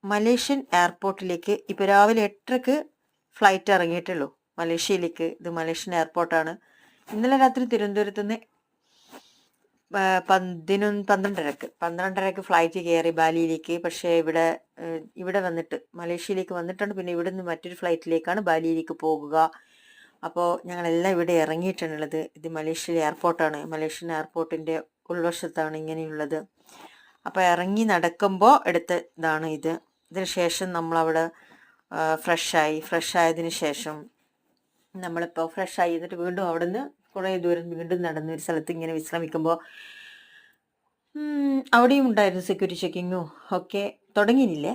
Malaysian എയർപോർട്ടിലേക്ക് ഇപ്പോൾ രാവിലെ 8:30 ഫ്ലൈറ്റ് ഇറങ്ങിയിട്ടുള്ളൂ മലേഷ്യയിലേക്ക്. ഇത് മലേഷ്യൻ എയർപോർട്ടാണ്. ഇന്നലെ രാത്രി തിരുവനന്തപുരത്ത് നിന്ന് 12:30 ഫ്ലൈറ്റ് കയറി ബാലിയിലേക്ക്. പക്ഷേ ഇവിടെ വന്നിട്ട് മലേഷ്യയിലേക്ക് വന്നിട്ടാണ് പിന്നെ ഇവിടെ നിന്ന് മറ്റൊരു ഫ്ലൈറ്റിലേക്കാണ് ബാലിയിലേക്ക് പോകുക. അപ്പോൾ ഞങ്ങളെല്ലാം ഇവിടെ ഇറങ്ങിയിട്ടുള്ളത്. ഇത് മലേഷ്യയിലെ എയർപോർട്ടാണ്. മലേഷ്യൻ എയർപോർട്ടിൻ്റെ ഉൾവശത്താണ് ഇങ്ങനെയുള്ളത്. അപ്പോൾ ഇറങ്ങി നടക്കുമ്പോൾ എടുത്ത ഇതാണ് ഇത്. ഇതിന് ശേഷം നമ്മളവിടെ ഫ്രഷ് ആയതിനു ശേഷം നമ്മളിപ്പോൾ ഫ്രഷായി എന്നിട്ട് വീണ്ടും അവിടെ നിന്ന് കുറേ ദൂരം വീണ്ടും നടന്ന് ഒരു സ്ഥലത്ത് ഇങ്ങനെ വിശ്രമിക്കുമ്പോൾ അവിടെയും ഉണ്ടായിരുന്നു സെക്യൂരിറ്റി ചെക്കിങ്ങും ഒക്കെ തുടങ്ങിയില്ലേ.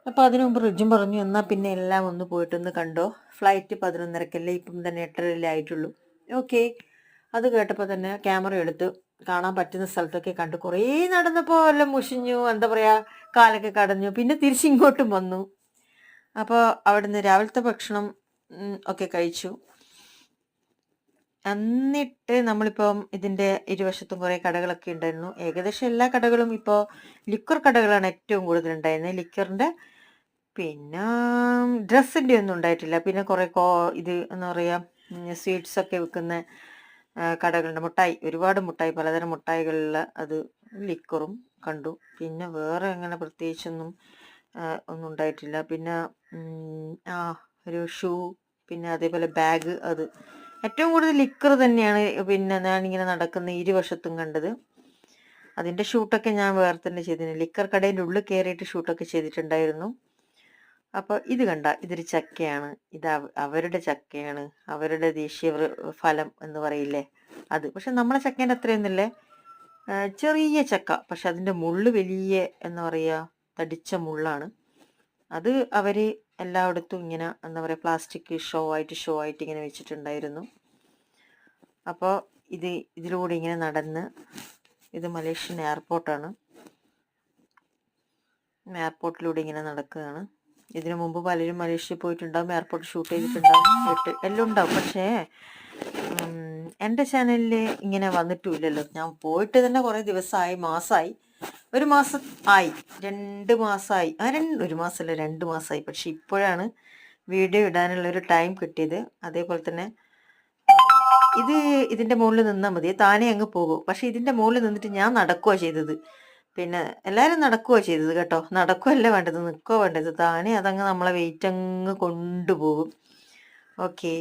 അപ്പോൾ അതിനു മുമ്പ് റിജും പറഞ്ഞു എന്നാൽ പിന്നെ എല്ലാം ഒന്ന് പോയിട്ടൊന്ന് കണ്ടോ, ഫ്ലൈറ്റ് 11:30 ഇപ്പം തന്നെ 8:30 ആയിട്ടുള്ളൂ. ഓക്കെ, അത് കേട്ടപ്പോൾ തന്നെ ക്യാമറ എടുത്ത് കാണാൻ പറ്റുന്ന സ്ഥലത്തൊക്കെ കണ്ടു. കുറേ നടന്നപ്പോൾ എല്ലാം മുഷിഞ്ഞു, എന്താ പറയുക, കാലൊക്കെ കടഞ്ഞു. പിന്നെ തിരിച്ചിങ്ങോട്ടും വന്നു. അപ്പോൾ അവിടുന്ന് രാവിലത്തെ ഭക്ഷണം ഒക്കെ കഴിച്ചു. എന്നിട്ട് നമ്മളിപ്പം ഇതിൻ്റെ ഇരുവശത്തും കുറേ കടകളൊക്കെ ഉണ്ടായിരുന്നു. ഏകദേശം എല്ലാ കടകളും ഇപ്പോൾ ലിക്വർ കടകളാണ് ഏറ്റവും കൂടുതൽ ഉണ്ടായിരുന്നത്. ലിക്വറിൻ്റെ പിന്നെ ഡ്രസ്സിൻ്റെ ഒന്നും ഉണ്ടായിട്ടില്ല. പിന്നെ കുറേ ഇത് എന്താ പറയുക സ്വീറ്റ്സൊക്കെ വിൽക്കുന്ന കടകളുണ്ട്. മുട്ടായി, ഒരുപാട് മുട്ടായി, പലതരം മുട്ടായികളിൽ അത് ലിക്വറും കണ്ടു. പിന്നെ വേറെ അങ്ങനെ പ്രത്യേകിച്ചൊന്നും ഒന്നും ഉണ്ടായിട്ടില്ല. പിന്നെ ഒരു ഷൂ, പിന്നെ അതേപോലെ ബാഗ്, അത് ഏറ്റവും കൂടുതൽ ലിക്വർ തന്നെയാണ്. പിന്നെ ഞാനിങ്ങനെ നടക്കുന്ന ഇരുവശത്തും കണ്ടത്. അതിൻ്റെ ഷൂട്ടൊക്കെ ഞാൻ വേറെ തന്നെ ചെയ്തിരുന്നു. ലിക്വർ കടേൻ്റെ ഉള്ളിൽ കയറിയിട്ട് ഷൂട്ടൊക്കെ ചെയ്തിട്ടുണ്ടായിരുന്നു. അപ്പോൾ ഇത് കണ്ട, ഇതൊരു ചക്കയാണ്. ഇത് അവരുടെ ചക്കയാണ്, അവരുടെ ദേശീയ ഫലം എന്ന് പറയില്ലേ അത്. പക്ഷെ നമ്മളെ ചക്കേൻ്റെ അത്രയൊന്നുമില്ലേ, ചെറിയ ചക്ക. പക്ഷെ അതിൻ്റെ മുള്ള് വലിയ എന്താ പറയുക തടിച്ച മുള്ളാണ്. അത് അവർ എല്ലായിടത്തും ഇങ്ങനെ എന്താ പറയുക പ്ലാസ്റ്റിക് ഷോ ആയിട്ട് ഇങ്ങനെ വെച്ചിട്ടുണ്ടായിരുന്നു. അപ്പോൾ ഇതിലൂടെ ഇങ്ങനെ നടന്ന്, ഇത് മലേഷ്യൻ എയർപോർട്ടാണ്. എയർപോർട്ടിലൂടെ ഇങ്ങനെ നടക്കുകയാണ്. ഇതിനു മുമ്പ് പലരും മലേഷ്യയിൽ പോയിട്ടുണ്ടാവും, എയർപോർട്ട് ഷൂട്ട് ചെയ്തിട്ടുണ്ടാവും, എല്ലാം ഉണ്ടാവും. പക്ഷേ എൻ്റെ ചാനലിൽ ഇങ്ങനെ വന്നിട്ടുമില്ലല്ലോ. ഞാൻ പോയിട്ട് തന്നെ കുറേ ദിവസമായി, മാസമായി, 1 മാസം ആയി, 2 മാസമായി. 1 മാസമല്ല 2 മാസമായി. പക്ഷെ ഇപ്പോഴാണ് വീഡിയോ ഇടാനുള്ളൊരു ടൈം കിട്ടിയത്. അതേപോലെ തന്നെ ഇതിൻ്റെ മുകളിൽ നിന്നാൽ മതി, താനേ അങ്ങ് പോകും. പക്ഷെ ഇതിൻ്റെ മുകളിൽ നിന്നിട്ട് ഞാൻ നടക്കുക ചെയ്തത്. പിന്നെ എല്ലാവരും നടക്കുക ചെയ്തത് കേട്ടോ. നടക്കുകയല്ല വേണ്ടത്, നിൽക്കുക വേണ്ടത്. താനേ അതങ്ങ് നമ്മളെ വെയിറ്റ് അങ്ങ് കൊണ്ടുപോകും. ഓക്കെ.